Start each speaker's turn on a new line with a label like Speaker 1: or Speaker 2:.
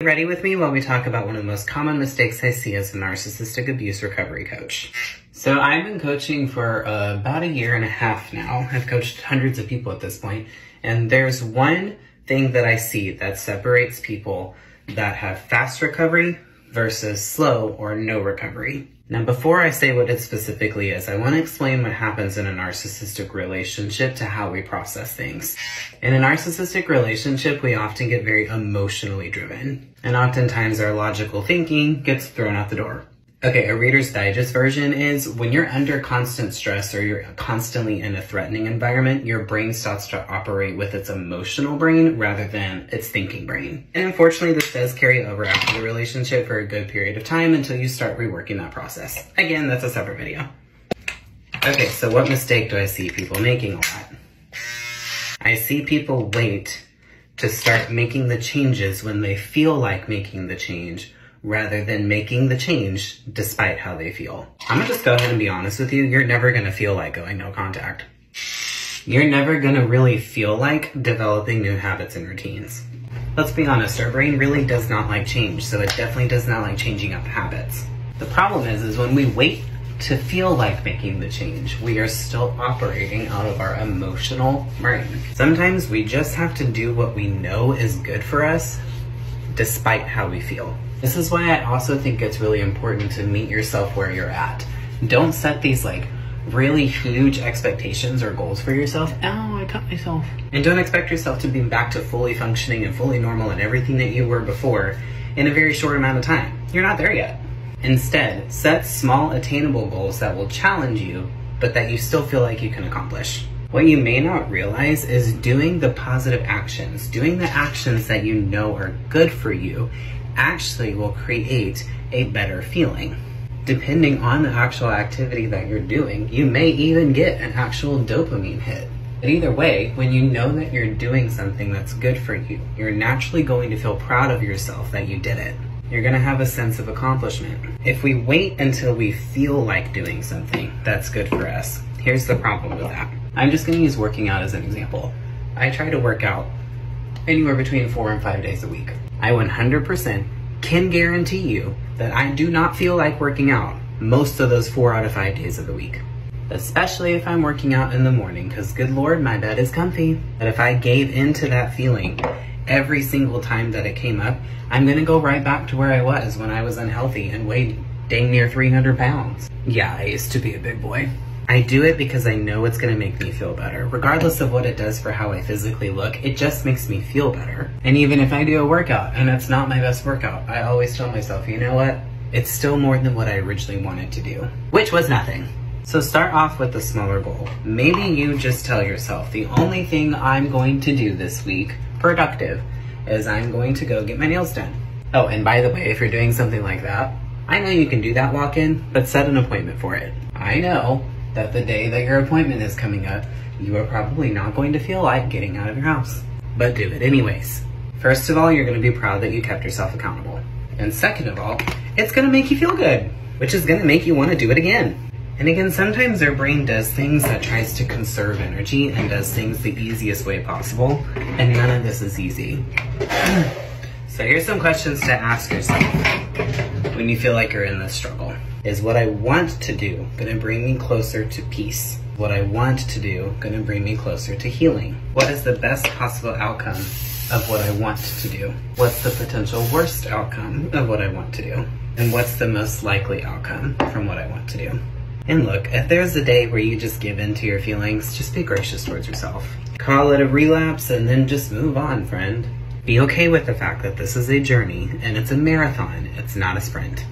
Speaker 1: Ready with me while we talk about one of the most common mistakes I see as a narcissistic abuse recovery coach. So I've been coaching for about 1.5 years now. I've coached hundreds of people at this point, and there's one thing that I see that separates people that have fast recovery versus slow or no recovery. Now, before I say what it specifically is, I want to explain what happens in a narcissistic relationship to how we process things. In a narcissistic relationship, we often get very emotionally driven, and oftentimes our logical thinking gets thrown out the door. Okay, a Reader's Digest version is when you're under constant stress or you're constantly in a threatening environment, your brain starts to operate with its emotional brain rather than its thinking brain. And unfortunately, this does carry over after the relationship for a good period of time until you start reworking that process. Again, that's a separate video. Okay, so what mistake do I see people making a lot? I see people wait to start making the changes when they feel like making the change, rather than making the change despite how they feel. I'm gonna just go ahead and be honest with you, you're never gonna feel like going no contact. You're never gonna really feel like developing new habits and routines. Let's be honest, our brain really does not like change, so it definitely does not like changing up habits. The problem is when we wait to feel like making the change, we are still operating out of our emotional brain. Sometimes we just have to do what we know is good for us, despite how we feel. This is why I also think it's really important to meet yourself where you're at. Don't set these like really huge expectations or goals for yourself. Oh, I cut myself. And don't expect yourself to be back to fully functioning and fully normal and everything that you were before in a very short amount of time. You're not there yet. Instead, set small attainable goals that will challenge you, but that you still feel like you can accomplish. What you may not realize is doing the positive actions, doing the actions that you know are good for you, actually will create a better feeling. Depending on the actual activity that you're doing, you may even get an actual dopamine hit. But either way, when you know that you're doing something that's good for you, you're naturally going to feel proud of yourself that you did it. You're gonna have a sense of accomplishment. If we wait until we feel like doing something that's good for us, here's the problem with that. I'm just gonna use working out as an example. I try to work out anywhere between 4 and 5 days a week. I 100% can guarantee you that I do not feel like working out most of those 4 out of 5 days of the week. Especially if I'm working out in the morning, because good Lord, my bed is comfy. But if I gave into that feeling every single time that it came up, I'm gonna go right back to where I was when I was unhealthy and weighed dang near 300 pounds. Yeah, I used to be a big boy. I do it because I know it's gonna make me feel better. Regardless of what it does for how I physically look, it just makes me feel better. And even if I do a workout and it's not my best workout, I always tell myself, you know what? It's still more than what I originally wanted to do, which was nothing. So start off with a smaller goal. Maybe you just tell yourself, the only thing I'm going to do this week, productive, is I'm going to go get my nails done. Oh, and by the way, if you're doing something like that, I know you can do that walk-in, but set an appointment for it. I know that the day that your appointment is coming up, you are probably not going to feel like getting out of your house, but do it anyways. First of all, you're gonna be proud that you kept yourself accountable. And second of all, it's gonna make you feel good, which is gonna make you wanna do it again. And again, sometimes our brain does things that tries to conserve energy and does things the easiest way possible, and none of this is easy. So here's some questions to ask yourself when you feel like you're in this struggle. Is what I want to do gonna bring me closer to peace? What I want to do gonna bring me closer to healing? What is the best possible outcome of what I want to do? What's the potential worst outcome of what I want to do? And what's the most likely outcome from what I want to do? And look, if there's a day where you just give in to your feelings, just be gracious towards yourself. Call it a relapse and then just move on, friend. Be okay with the fact that this is a journey and it's a marathon, it's not a sprint.